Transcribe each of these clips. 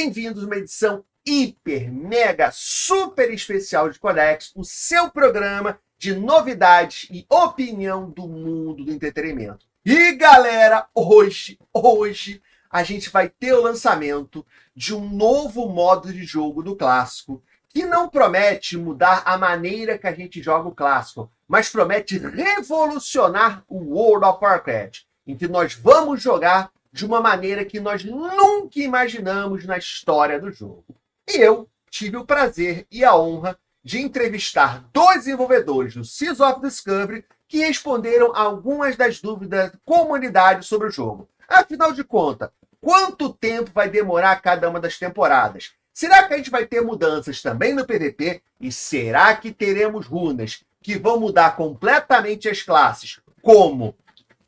bem-vindos a uma edição hiper, mega, super especial de Codex, o seu programa de novidades e opinião do mundo do entretenimento. E galera, hoje a gente vai ter o lançamento de um novo modo de jogo do clássico, que não promete mudar a maneira que a gente joga o clássico, mas promete revolucionar o World of Warcraft, em que nós vamos jogar de uma maneira que nós nunca imaginamos na história do jogo. E eu tive o prazer e a honra de entrevistar dois desenvolvedores do Seas of Discovery que responderam algumas das dúvidas da comunidade sobre o jogo. Afinal de contas, quanto tempo vai demorar cada uma das temporadas? Será que a gente vai ter mudanças também no PVP? E será que teremos runas que vão mudar completamente as classes, como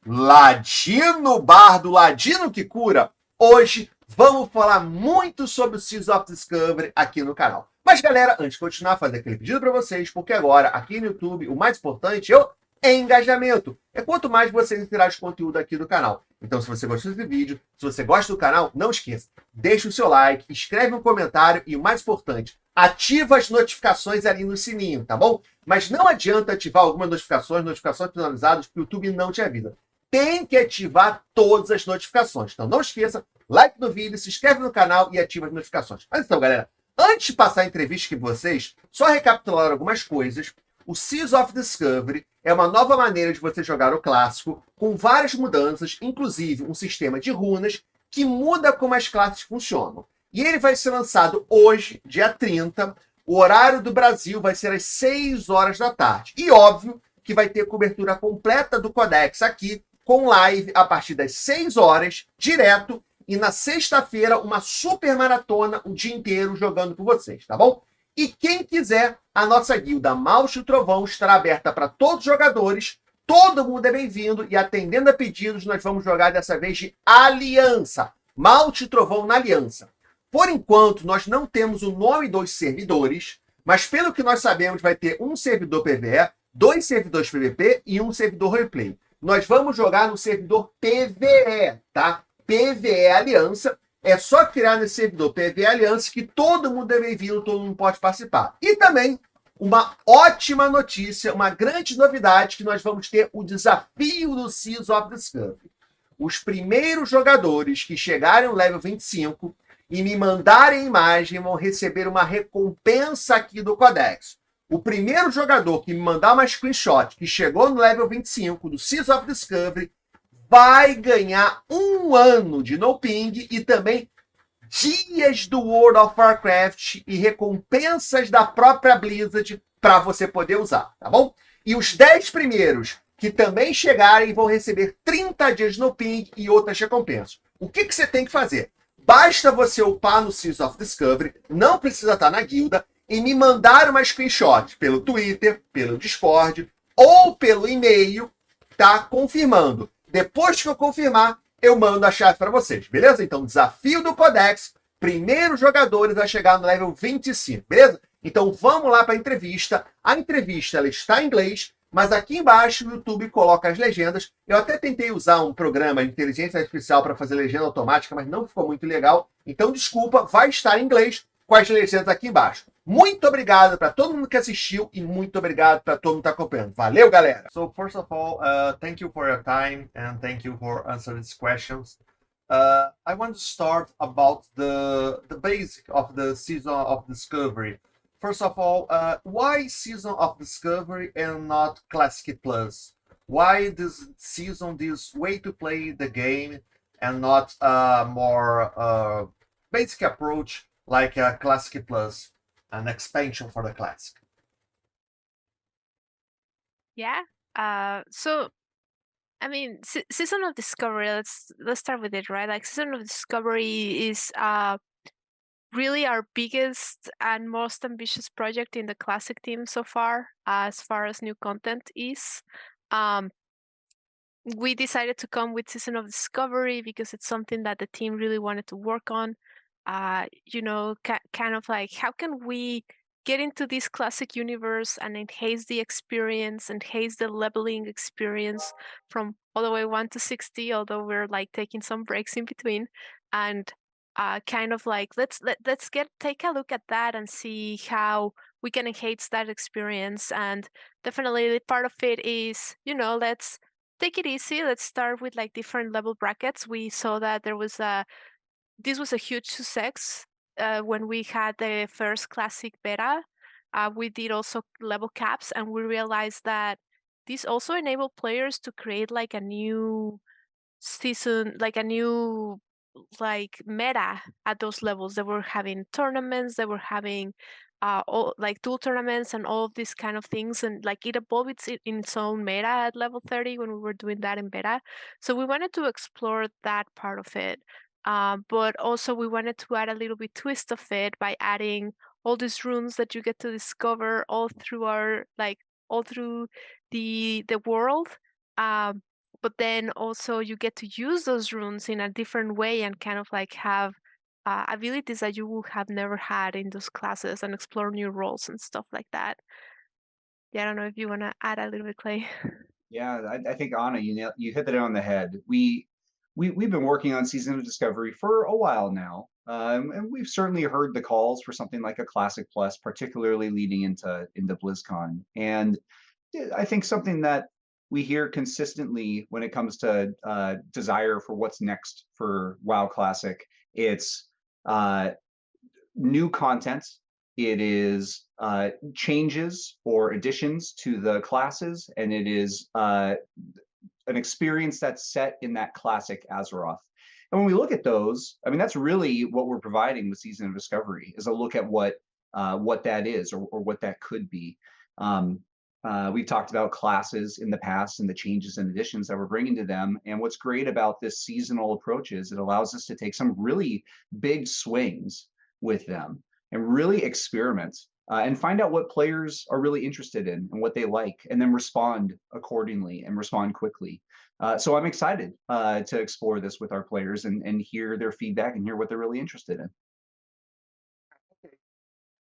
Ladino, Bardo, Ladino que cura? Hoje vamos falar muito sobre o Seas of Discovery aqui no canal. Mas galera, antes de continuar, fazer aquele pedido para vocês, porque agora aqui no YouTube o mais importante é o engajamento. É quanto mais vocês interagem com o conteúdo aqui do canal. Então, se você gostou desse vídeo, se você gosta do canal, não esqueça, deixa o seu like, escreve um comentário e o mais importante, ativa as notificações ali no sininho, tá bom? Mas não adianta ativar algumas notificações personalizadas que o YouTube não te avisa. Tem que ativar todas as notificações. Então, não esqueça, like no vídeo, se inscreve no canal e ativa as notificações. Mas então, galera, antes de passar a entrevista com vocês, só recapitular algumas coisas. O Seas of Discovery é uma nova maneira de você jogar o clássico, com várias mudanças, inclusive um sistema de runas que muda como as classes funcionam. E ele vai ser lançado hoje, dia 30. O horário do Brasil vai ser às 6 horas da tarde. E óbvio que vai ter cobertura completa do Codex aqui, com live a partir das 6 horas, direto. E na sexta-feira, uma super maratona o dia inteiro jogando com vocês, tá bom? E quem quiser, a nossa guilda Malte e Trovão estará aberta para todos os jogadores. Todo mundo é bem-vindo e atendendo a pedidos, nós vamos jogar dessa vez de Aliança. Malte e Trovão na Aliança. Por enquanto, nós não temos o nome dos servidores, mas pelo que nós sabemos, vai ter um servidor PvE, 2 servidores PvP e um servidor Roleplay. Nós vamos jogar no servidor PvE, tá? PvE Aliança. É só criar nesse servidor PvE Aliança que todo mundo é bem-vindo, todo mundo pode participar. E também, uma ótima notícia, uma grande novidade, que nós vamos ter o desafio do Seas of Discovery. Os primeiros jogadores que chegarem no level 25 e me mandarem imagem vão receber uma recompensa aqui do Codex. O primeiro jogador que me mandar uma screenshot que chegou no level 25 do Seas of Discovery vai ganhar 1 ano de no ping e também dias do World of Warcraft e recompensas da própria Blizzard para você poder usar, tá bom? E os 10 primeiros que também chegarem vão receber 30 dias no ping e outras recompensas. O que você tem que fazer? Basta você upar no Seas of Discovery, não precisa estar na guilda, e me mandar uma screenshot pelo Twitter, pelo Discord ou pelo e-mail, tá? Confirmando. Depois que eu confirmar, eu mando a chave para vocês, beleza? Então, desafio do Codex, primeiros jogadores a chegar no level 25, beleza? Então, vamos lá para a entrevista. A entrevista ela está em inglês, mas aqui embaixo o YouTube coloca as legendas. Eu até tentei usar um programa de inteligência artificial para fazer legenda automática, mas não ficou muito legal. Então, desculpa, vai estar em inglês com as legendas aqui embaixo. Muito obrigado para todo mundo que assistiu e muito obrigado para todo mundo que está acompanhando. Valeu, galera! So, first of all, thank you for your time and thank you for answering these questions. I want to start about the basic of the Season of Discovery. First of all, why Season of Discovery and not Classic Plus? Why this season, this way to play the game and not more basic approach like a Classic Plus? An expansion for the classic. Yeah. So I mean, Season of Discovery. Let's start with it, right? Like Season of Discovery is really our biggest and most ambitious project in the classic team so far as new content is. We decided to come with Season of Discovery because it's something that the team really wanted to work on. You know, kind of like how can we get into this classic universe and enhance the experience, enhance the leveling experience from all the way 1 to 60, although we're like taking some breaks in between, and kind of like let's take a look at that and see how we can enhance that experience. And definitely part of it is, you know, let's take it easy. Let's start with like different level brackets. We saw that this was a huge success when we had the first classic beta. We did also level caps, and we realized that this also enabled players to create like a new season, like a new like meta at those levels. They were having tournaments, they were having all like dual tournaments and all of these kind of things, and like it evolved in its own meta at level 30 when we were doing that in beta. So we wanted to explore that part of it, but also we wanted to add a little bit twist of it by adding all these runes that you get to discover all through all through the world. But then also you get to use those runes in a different way and kind of like have abilities that you would have never had in those classes and explore new roles and stuff like that. Yeah, I don't know if you want to add a little bit, Clay. Yeah, I think Anna, you hit it on the head. We've been working on Season of Discovery for a while now, and we've certainly heard the calls for something like a Classic Plus, particularly leading into BlizzCon. And I think something that we hear consistently when it comes to desire for what's next for WoW Classic, it's new content. It is changes or additions to the classes, and it is an experience that's set in that classic Azeroth. And when we look at those, I mean, that's really what we're providing with Season of Discovery, is a look at what that is, or what that could be. We've talked about classes in the past and the changes and additions that we're bringing to them. And what's great about this seasonal approach is it allows us to take some really big swings with them and really experiment and find out what players are really interested in and what they like, and then respond accordingly and respond quickly. So I'm excited to explore this with our players and hear their feedback and hear what they're really interested in.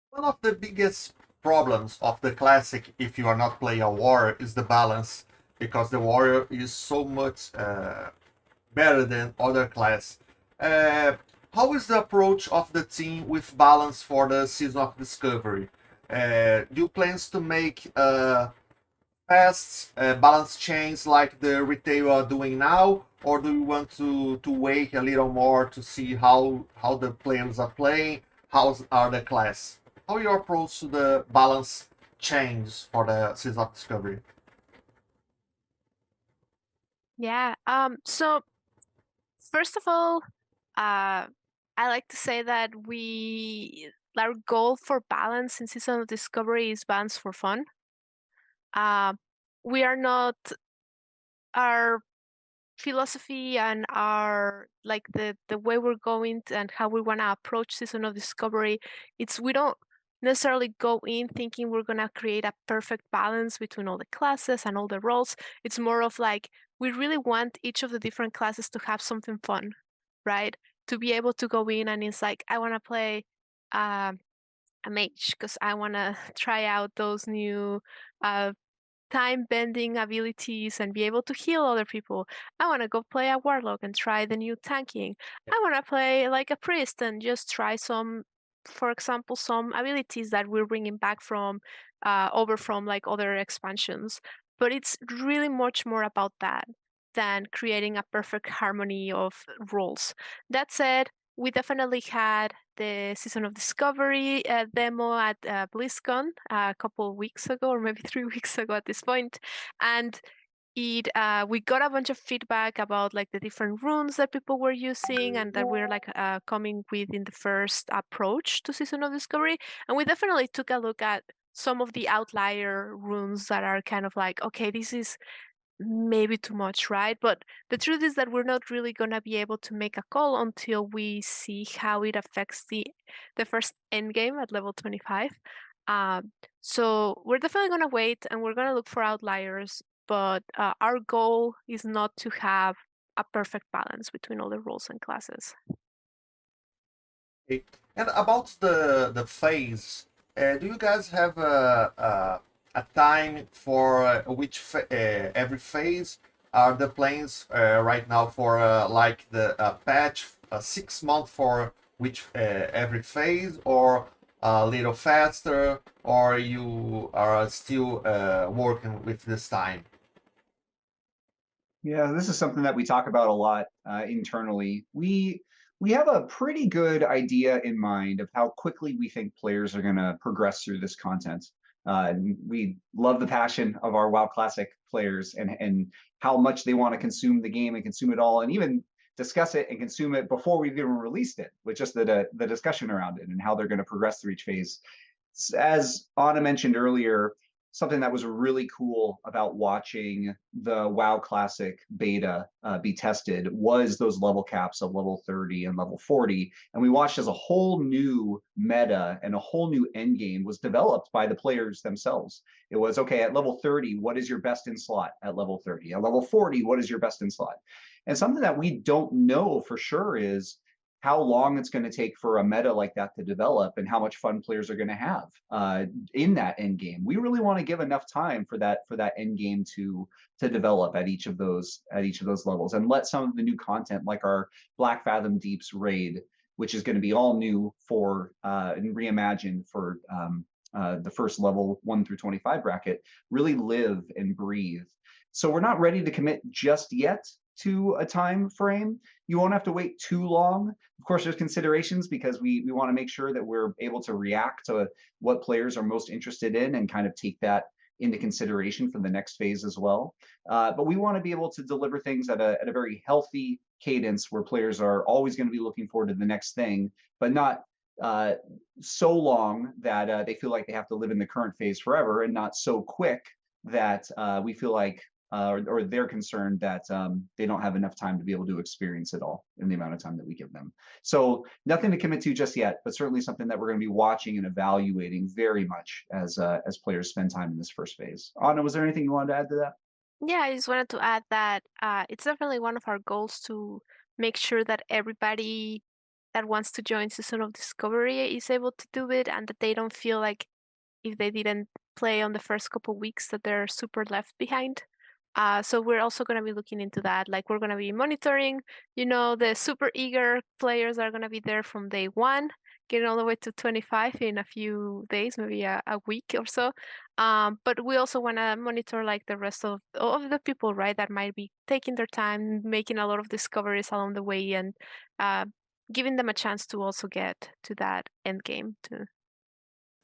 One of the biggest problems of the classic, if you are not playing a warrior, is the balance, because the warrior is so much better than other class. How is the approach of the team with balance for the Season of Discovery? Do you plans to make fast balance chains like the retail are doing now, or do you want to wait a little more to see how the players are playing, how are the class? How your approach to the balance change for the Season of Discovery? Yeah. So first of all, I like to say that our goal for balance in Season of Discovery is balance for fun. We are not, our philosophy and our like the way we're going and how we want to approach Season of Discovery, we don't necessarily go in thinking we're gonna create a perfect balance between all the classes and all the roles. It's more of like we really want each of the different classes to have something fun, right? To be able to go in and it's like, I want to play a mage because I want to try out those new time-bending abilities and be able to heal other people. I want to go play a warlock and try the new tanking. I want to play like a priest and just try some, for example, some abilities that we're bringing back from over from like other expansions. But it's really much more about that than creating a perfect harmony of roles. That said, we definitely had the Season of Discovery demo at BlizzCon a couple of weeks ago, or maybe 3 weeks ago at this point, and we got a bunch of feedback about like the different runes that people were using and that we're like coming with in the first approach to Season of Discovery, and we definitely took a look at some of the outlier runes that are kind of like, okay, this is maybe too much, right? But the truth is that we're not really going to be able to make a call until we see how it affects the first end game at level 25. So we're definitely going to wait and we're going to look for outliers, but our goal is not to have a perfect balance between all the roles and classes. Okay. And about the phase, do you guys have a time for every phase? Are the plans right now for like the patch 6 months for which every phase, or a little faster, or you are still working with this time? Yeah, this is something that we talk about a lot internally. We have a pretty good idea in mind of how quickly we think players are going to progress through this content. And we love the passion of our WoW Classic players and how much they want to consume the game and consume it all, and even discuss it and consume it before we've even released it, with just the discussion around it and how they're going to progress through each phase. As Anna mentioned earlier, something that was really cool about watching the WoW Classic beta be tested was those level caps of level 30 and level 40. And we watched as a whole new meta and a whole new end game was developed by the players themselves. It was, okay, at level 30, what is your best in slot at level 30? At level 40, what is your best in slot? And something that we don't know for sure is how long it's going to take for a meta like that to develop and how much fun players are going to have in that end game. We really want to give enough time for that end game to develop at each of those levels, and let some of the new content, like our Black Fathom Deeps raid, which is going to be all new for and reimagined for the first level 1 through 25 bracket, really live and breathe. So we're not ready to commit just yet to a time frame. You won't have to wait too long. Of course, there's considerations because we want to make sure that we're able to react to what players are most interested in and kind of take that into consideration for the next phase as well. But we want to be able to deliver things at a very healthy cadence where players are always going to be looking forward to the next thing, but not so long that they feel like they have to live in the current phase forever, and not so quick that we feel like or they're concerned that they don't have enough time to be able to experience it all in the amount of time that we give them. So nothing to commit to just yet, but certainly something that we're going to be watching and evaluating very much as players spend time in this first phase. Anna, was there anything you wanted to add to that? Yeah, I just wanted to add that it's definitely one of our goals to make sure that everybody that wants to join Season of Discovery is able to do it, and that they don't feel like if they didn't play on the first couple weeks that they're super left behind. So we're also going to be looking into that. Like, we're going to be monitoring, the super eager players are going to be there from day 1, getting all the way to 25 in a few days, maybe a week or so. But we also want to monitor like the rest of the people, right, that might be taking their time, making a lot of discoveries along the way, and giving them a chance to also get to that end game too.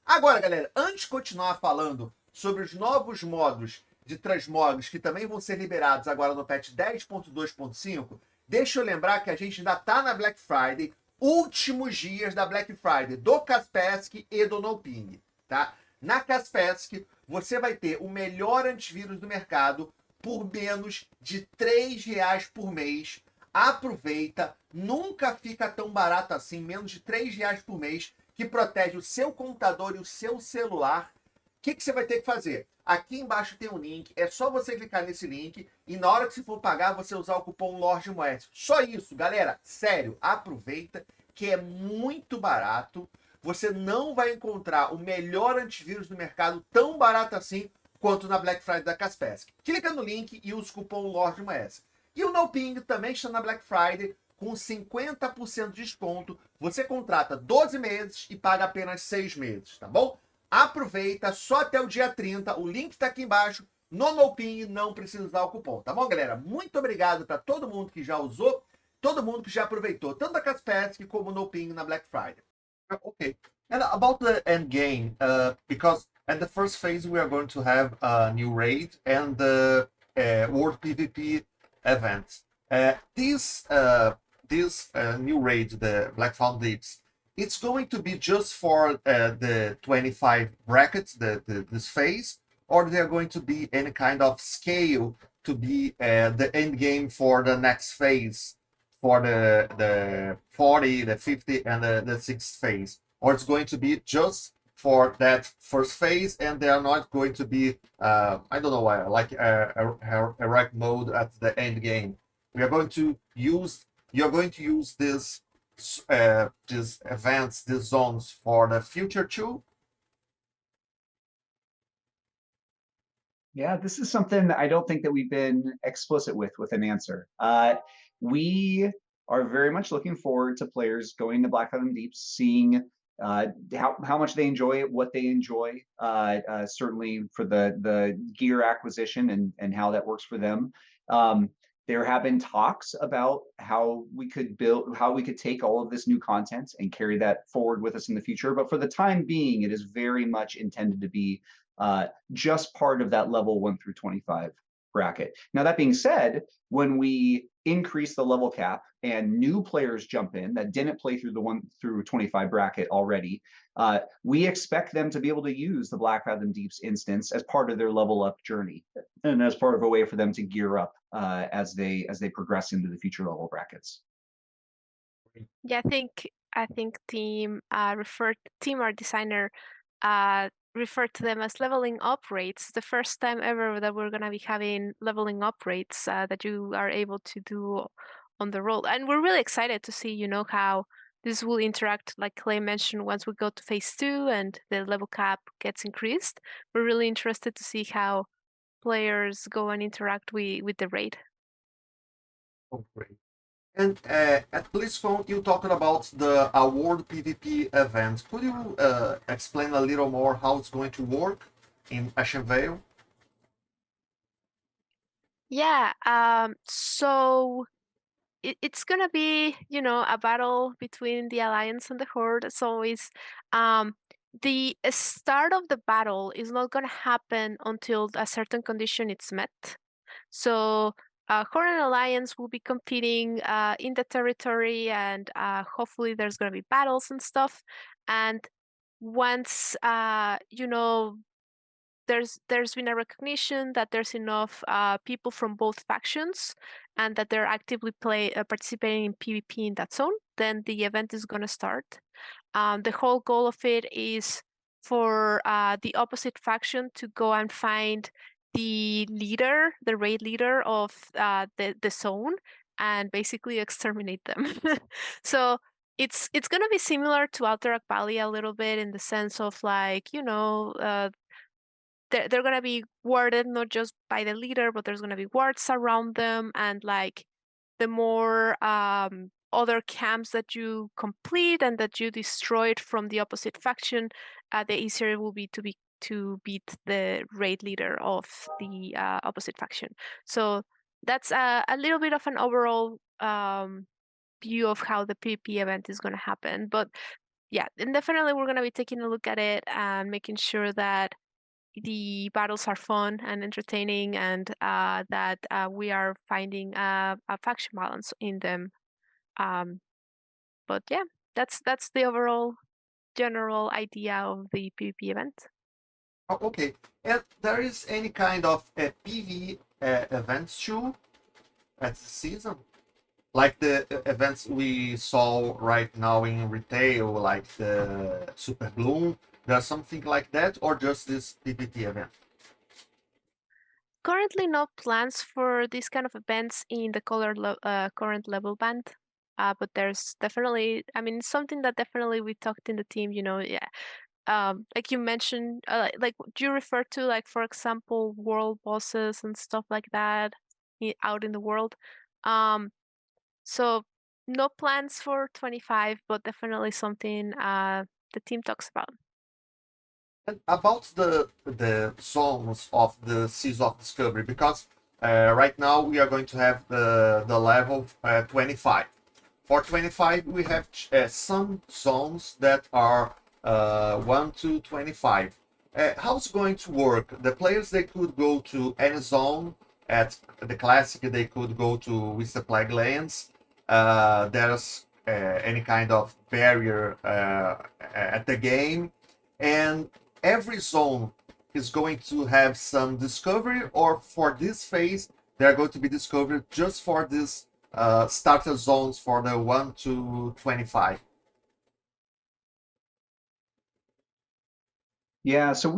Agora, galera, antes de continuar falando sobre os novos modos de transmogs que também vão ser liberados agora no patch 10.2.5, deixa eu lembrar que a gente ainda está na Black Friday, últimos dias da Black Friday do Kaspersky e do NoPing, tá? Na Kaspersky, você vai ter o melhor antivírus do mercado por menos de R$3 por mês. Aproveita, nunca fica tão barato assim, menos de R$3 por mês, que protege o seu computador e o seu celular. O que você vai ter que fazer? Aqui embaixo tem um link, é só você clicar nesse link e na hora que você for pagar, você usar o cupom LORDMONS. Só isso, galera, sério, aproveita que é muito barato. Você não vai encontrar o melhor antivírus do mercado tão barato assim quanto na Black Friday da Kaspersky. Clica no link e usa o cupom LORDMOS. E o NoPing também está na Black Friday com 50% de desconto. Você contrata 12 meses e paga apenas 6 meses, tá bom? Aproveita, só até o dia 30, o link está aqui embaixo. No NoPing não precisa usar o cupom, tá bom, galera? Muito obrigado para todo mundo que já usou, todo mundo que já aproveitou, tanto a Kaspersky como o NoPing na Black Friday. Okay, and about the end game, because at the first phase we are going to have a new raid and the World PvP events. This new raid, the Black Fathom Deeps, it's going to be just for the 25 brackets, this phase, or they're going to be any kind of scale to be the end game for the next phase, for the 40, the 50, and the 6th phase, or it's going to be just for that first phase, and they are not going to be I don't know why, like a rank mode at the end game. You're going to use this these events, these zones for the future too. Yeah, this is something I don't think that we've been explicit with an answer. We are very much looking forward to players going to Black Fathom Deeps, seeing how much they enjoy it, what they enjoy, certainly for the gear acquisition and how that works for them. There have been talks about how we could take all of this new content and carry that forward with us in the future. But for the time being, it is very much intended to be just part of that level 1 through 25 bracket. Now, that being said, when we increase the level cap and new players jump in that didn't play through the 1 through 25 bracket already, we expect them to be able to use the Black Fathom Deeps instance as part of their level up journey and as part of a way for them to gear up as they progress into the future level brackets. Yeah, I think team our designer referred to them as leveling up rates. The first time ever that we're gonna be having leveling up rates that you are able to do on the roll, and we're really excited to see, you know, how this will interact. Like Clay mentioned, once we go to phase 2 and the level cap gets increased, we're really interested to see how players go and interact with the raid. Oh, great. And at BlizzCon, you talked about the award PvP event. Could you explain a little more how it's going to work in Ashen Vale? Yeah, so it's gonna be, you know, a battle between the Alliance and the Horde. As always, the start of the battle is not gonna happen until a certain condition is met. So Horde and Alliance will be competing in the territory, and hopefully there's gonna be battles and stuff. And once you know, there's been a recognition that there's enough people from both factions and that they're actively participating in PvP in that zone, then the event is going to start. The whole goal of it is for the opposite faction to go and find the leader, the raid leader of the zone, and basically exterminate them. So it's going to be similar to Alterac Valley a little bit, in the sense of, like, you know, they're gonna be warded not just by the leader, but there's gonna be wards around them, and like the more other camps that you complete and that you destroyed from the opposite faction, the easier it will be to beat the raid leader of the opposite faction. So that's a little bit of an overall view of how the PvP event is gonna happen. But yeah, and definitely we're gonna be taking a look at it and making sure that the battles are fun and entertaining, and that we are finding a faction balance in them. But yeah, that's the overall general idea of the PvP event. Oh, okay. And there is any kind of PvE events too at the season? Like the events we saw right now in retail, like the Super Bloom, there's something like that, or just this PvP event? Currently, no plans for these kind of events in the current level band. But there's definitely, I mean, something that definitely we talked in the team, you know, yeah. Like you mentioned, like, do you refer to, like, for example, world bosses and stuff like that out in the world? So no plans for 25, but definitely something the team talks about. And about the zones of the Seas of Discovery, because right now we are going to have the level 25. For 25, we have some zones that are 1 to 25. How's it going to work? The players, they could go to any zone. At the Classic, they could go to with the Plague Lands. There's any kind of barrier at the game. And every zone is going to have some discovery, or for this phase, they're going to be discovered just for this starter zones for the 1 to 25. Yeah, so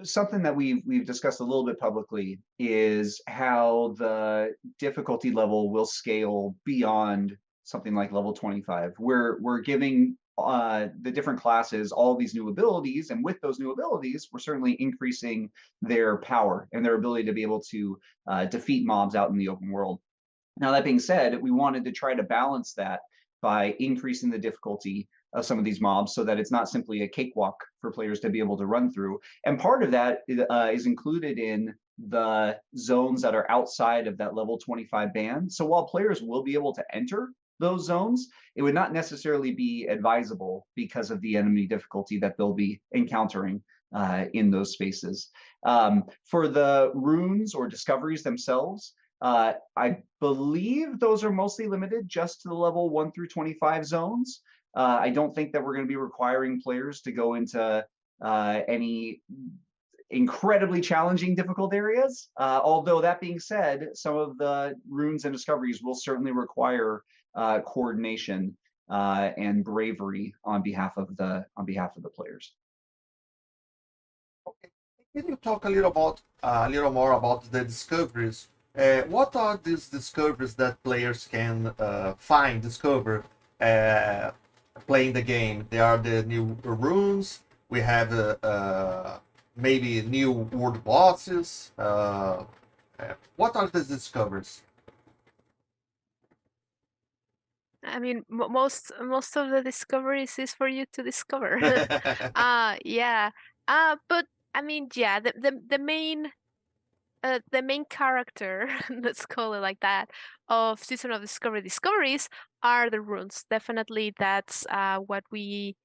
something that we've discussed a little bit publicly is how the difficulty level will scale beyond something like level 25. We're giving the different classes all these new abilities, and with those new abilities, we're certainly increasing their power and their ability to be able to defeat mobs out in the open world. Now, that being said, we wanted to try to balance that by increasing the difficulty of some of these mobs so that it's not simply a cakewalk for players to be able to run through. And part of that is included in the zones that are outside of that level 25 band. So while players will be able to enter those zones, it would not necessarily be advisable because of the enemy difficulty that they'll be encountering in those spaces. For the runes or discoveries themselves, I believe those are mostly limited just to the level 1 through 25 zones. I don't think that we're going to be requiring players to go into any incredibly challenging difficult areas. Although that being said, some of the runes and discoveries will certainly require coordination and bravery on behalf of the players. Okay. Can you talk a little more about the discoveries? What are these discoveries that players can discover playing the game? They are the new runes. We have maybe new world bosses. What are the discoveries? I mean, most of the discoveries is for you to discover. Yeah. But I mean, yeah, the main character, let's call it like that, of Season of Discoveries are the runes. Definitely, that's what we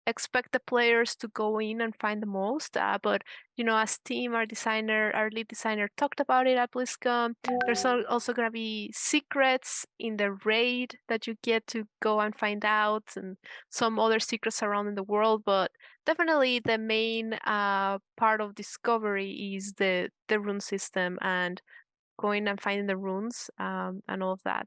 expect the players to go in and find the most. But you know, as team, our lead designer talked about it at BlizzCon. There's also gonna be secrets in the raid that you get to go and find out, and some other secrets around in the world. But definitely, the main part of discovery is the rune system and going and finding the runes and all of that.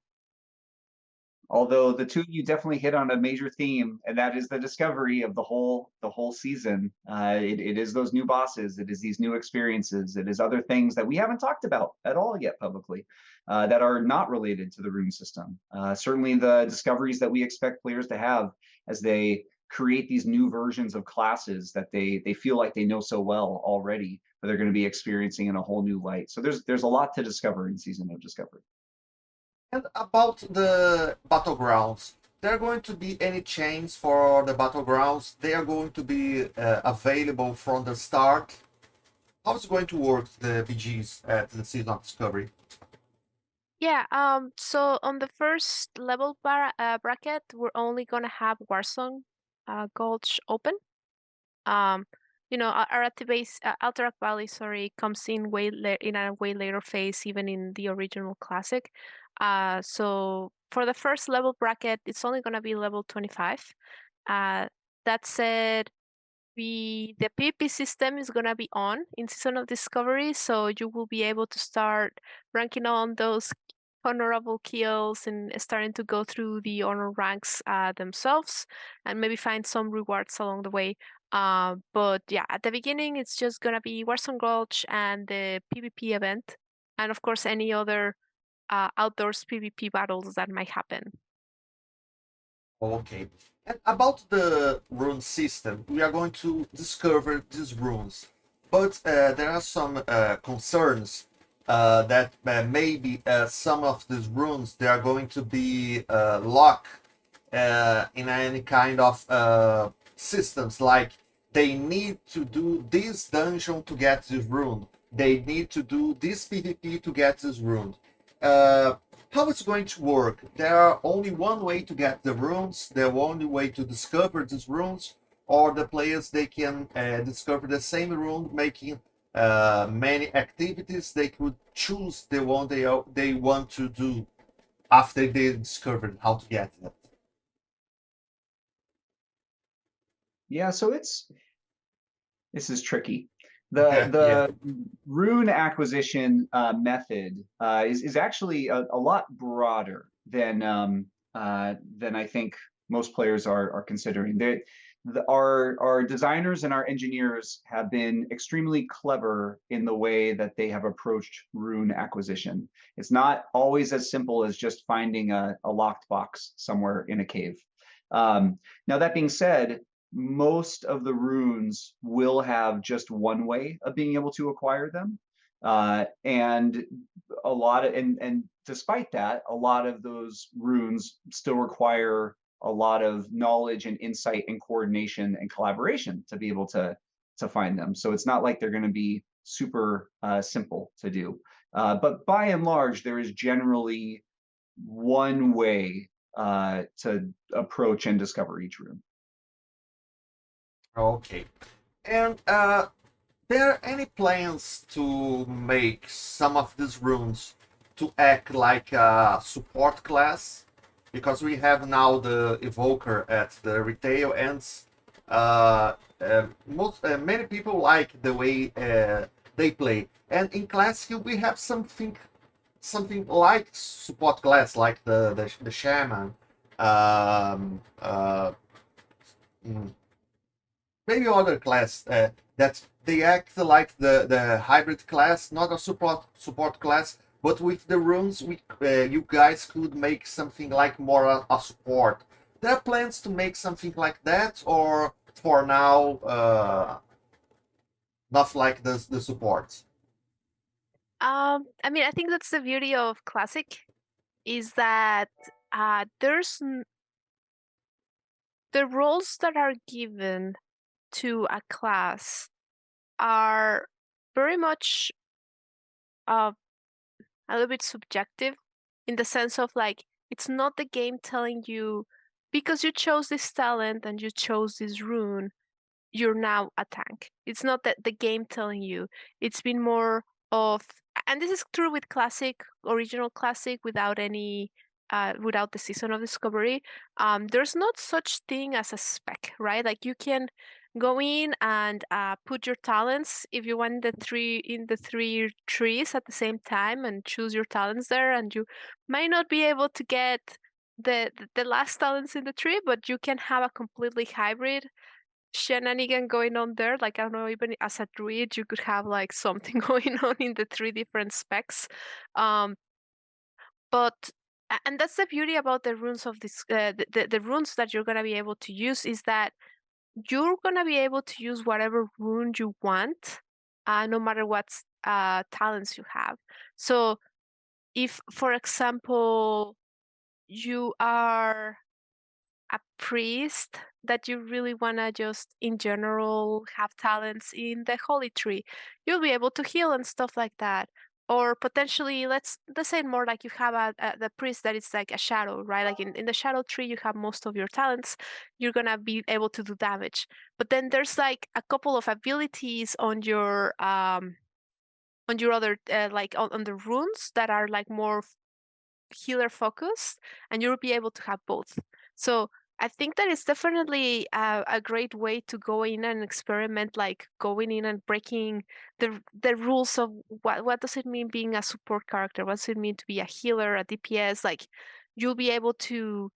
Although the two of you definitely hit on a major theme, and that is the discovery of the whole season. It is those new bosses, it is these new experiences, it is other things that we haven't talked about at all yet publicly that are not related to the rune system. Certainly the discoveries that we expect players to have as they create these new versions of classes that they feel like they know so well already, but they're going to be experiencing in a whole new light. So there's a lot to discover in Season of Discovery. And about the battlegrounds, there are going to be any change for the battlegrounds? They are going to be available from the start. How is it going to work, the BGs at the Season of Discovery? Yeah, so on the first level bracket, we're only gonna have Warsong Gulch open. You know, Alterac Valley, sorry, comes in in a way later phase, even in the original Classic. So for the first level bracket, it's only gonna be level 25. That said, the PvP system is gonna be on in Season of Discovery, so you will be able to start ranking on those honorable kills and starting to go through the honor ranks themselves, and maybe find some rewards along the way. But yeah, at the beginning, it's just gonna be Warsong Gulch and the PvP event, and of course any other outdoors PvP battles that might happen. Okay. And about the rune system, we are going to discover these runes, but there are some concerns that maybe some of these runes they are going to be locked in any kind of systems, like they need to do this dungeon to get this rune, they need to do this PvP to get this rune. How it's going to work? There are only one way to get the runes, the only way to discover these runes, or the players they can discover the same rune, making many activities. They could choose the one they want to do after they discovered how to get it. Yeah, so this is tricky. The rune acquisition method is actually a lot broader than I think most players are considering. Our designers and our engineers have been extremely clever in the way that they have approached rune acquisition. It's not always as simple as just finding a locked box somewhere in a cave. Now, that being said, most of the runes will have just one way of being able to acquire them. And a lot of, and despite that, a lot of those runes still require a lot of knowledge and insight and coordination and collaboration to be able to find them. So it's not like they're going to be super simple to do. But by and large, there is generally one way to approach and discover each rune. Okay. And there are any plans to make some of these runes to act like a support class? Because we have now the Evoker at the retail ends. Many people like the way they play. And in Classic, we have something like support class, like the Shaman. Maybe other class that they act like the hybrid class, not a support class, but with the runes, you guys could make something like more a support. There are plans to make something like that, or for now, not like the support? I mean, I think that's the beauty of Classic, is that there's the roles that are given to a class are very much a little bit subjective, in the sense of like, it's not the game telling you, because you chose this talent and you chose this rune, you're now a tank. It's not that the game telling you. It's been more of, and this is true with Classic, original Classic, without any without the Season of Discovery. There's not such thing as a spec, right? Like, you can go in and put your talents if you want the three trees at the same time, and choose your talents there, and you might not be able to get the last talents in the tree, but you can have a completely hybrid shenanigan going on there. Like, I don't know, even as a druid, you could have like something going on in the 3 different specs. But and that's the beauty about the runes of this, the runes that you're gonna be able to use, is that you're gonna be able to use whatever rune you want, no matter what talents you have. So if, for example, you are a priest that you really wanna just in general have talents in the holy tree, you'll be able to heal and stuff like that. Or potentially, let's say more like you have the priest that is like a shadow, right? Like in the shadow tree, you have most of your talents. You're gonna be able to do damage. But then there's like a couple of abilities on your other like on the runes that are like more healer focused, and you'll be able to have both. So I think that it's definitely a great way to go in and experiment, like going in and breaking the rules of what does it mean being a support character? What does it mean to be a healer, a DPS? Like, you'll be able to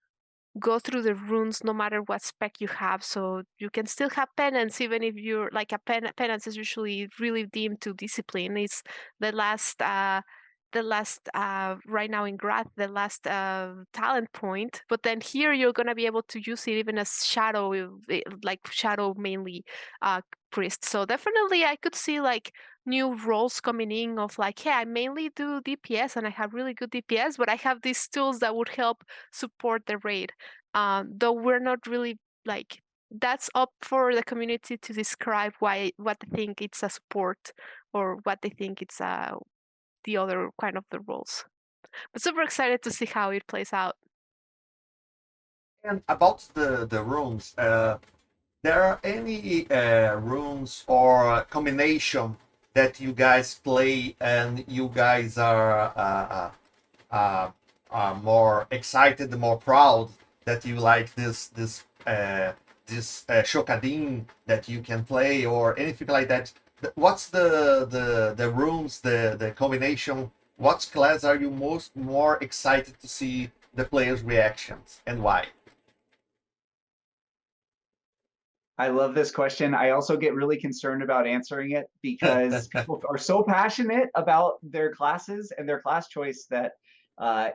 go through the runes no matter what spec you have, so you can still have penance, even if you're like penance is usually really deemed to discipline. It's the last right now in the last talent point, but then here you're gonna be able to use it even as shadow, like shadow mainly priest. So definitely I could see like new roles coming in of like, hey, I mainly do DPS and I have really good DPS, but I have these tools that would help support the raid. Though we're not really like, that's up for the community to describe what they think it's a support, or what they think it's the other kind of the roles. But super excited to see how it plays out. And about the runes, there are any runes or combination that you guys play and you guys are more excited, more proud that you like this Shokadin that you can play, or anything like that? What's the runes, the combination? What class are you more excited to see the players' reactions, and why? I love this question. I also get really concerned about answering it because people are so passionate about their classes and their class choice that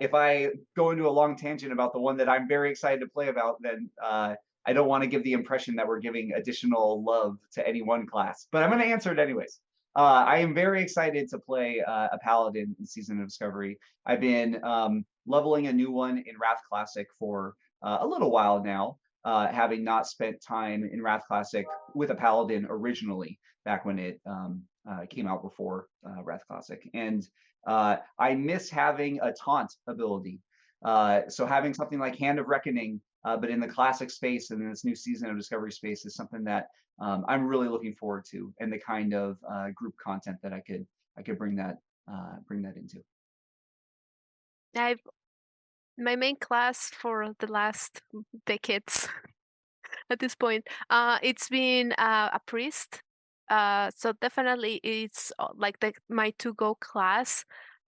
if I go into a long tangent about the one that I'm very excited to play about, then I don't want to give the impression that we're giving additional love to any one class. But I'm going to answer it anyways. I am very excited to play a Paladin in Season of Discovery. I've been leveling a new one in Wrath Classic for a little while now, having not spent time in Wrath Classic with a Paladin originally, back when it came out before Wrath Classic. And I miss having a taunt ability. So having something like Hand of Reckoning, but in the classic space and in this new Season of Discovery space, is something that I'm really looking forward to, and the kind of group content that I could bring that into. My main class for the last decades at this point, it's been a priest. So definitely it's like my to-go class.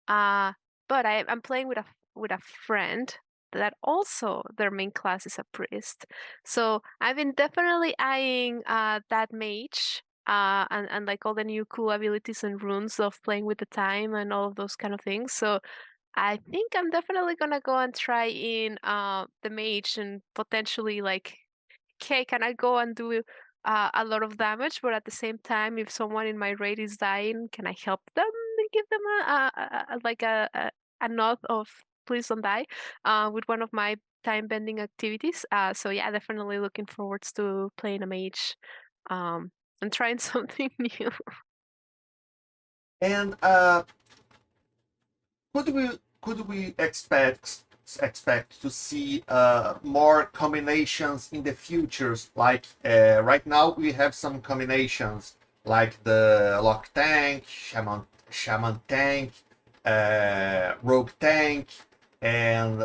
But I'm playing with a friend that also their main class is a priest. So I've been definitely eyeing that mage and like all the new cool abilities and runes of playing with the time and all of those kind of things. So I think I'm definitely gonna go and try in the mage and potentially like, okay, can I go and do a lot of damage, but at the same time, if someone in my raid is dying, can I help them and give them a nod of please don't die with one of my time bending activities? So yeah, definitely looking forward to playing a mage and trying something new. And could we expect to see more combinations in the futures? Like right now we have some combinations like the Lock Tank, Shaman Tank, Rogue Tank, and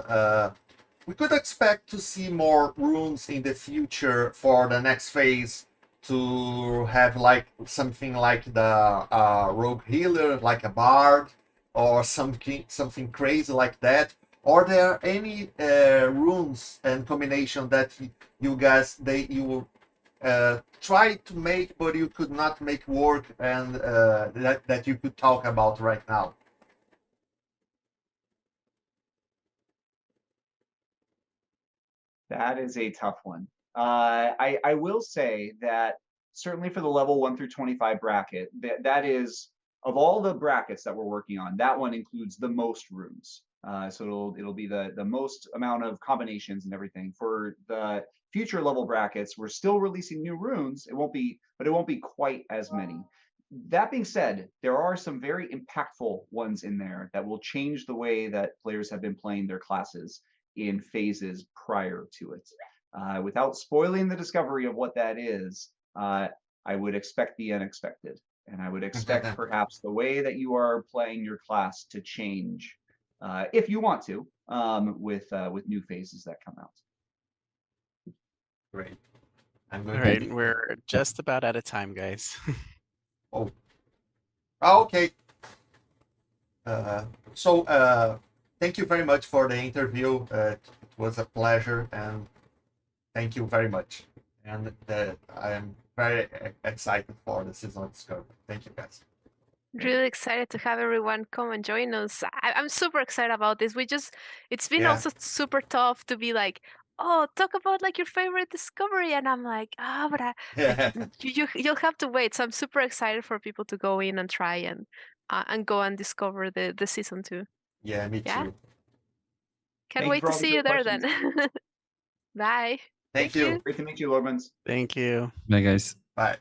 we could expect to see more runes in the future for the next phase, to have like something like the Rogue Healer, like a Bard, or something crazy like that. Are there any runes and combination that you guys try to make but you could not make work, and that you could talk about right now? That is a tough one. I will say that certainly for the level 1 through 25 bracket, that is, of all the brackets that we're working on, that one includes the most runes. So it'll be the most amount of combinations and everything. For the future level brackets, we're still releasing new runes. It won't be quite as many. That being said, there are some very impactful ones in there that will change the way that players have been playing their classes in phases prior to it. Without spoiling the discovery of what that is, I would expect the unexpected. And I would expect perhaps the way that you are playing your class to change, if you want to, with new phases that come out. Great. All right, we're just about out of time, guys. Oh, okay. So thank you very much for the interview. It was a pleasure, and thank you very much. And I am very excited for the Season of Discovery. Thank you, guys. Really excited to have everyone come and join us. I'm super excited about this. It's been Yeah. also super tough to be like, oh, talk about like your favorite discovery, and I'm like, but you'll have to wait. So I'm super excited for people to go in and try and go and discover the season 2. Yeah, me Yeah? too. Can't Thank you wait for to all the see good you there questions. then. Bye. Thank you. Great to meet you, Lordmons. Thank you. Bye, guys. Bye.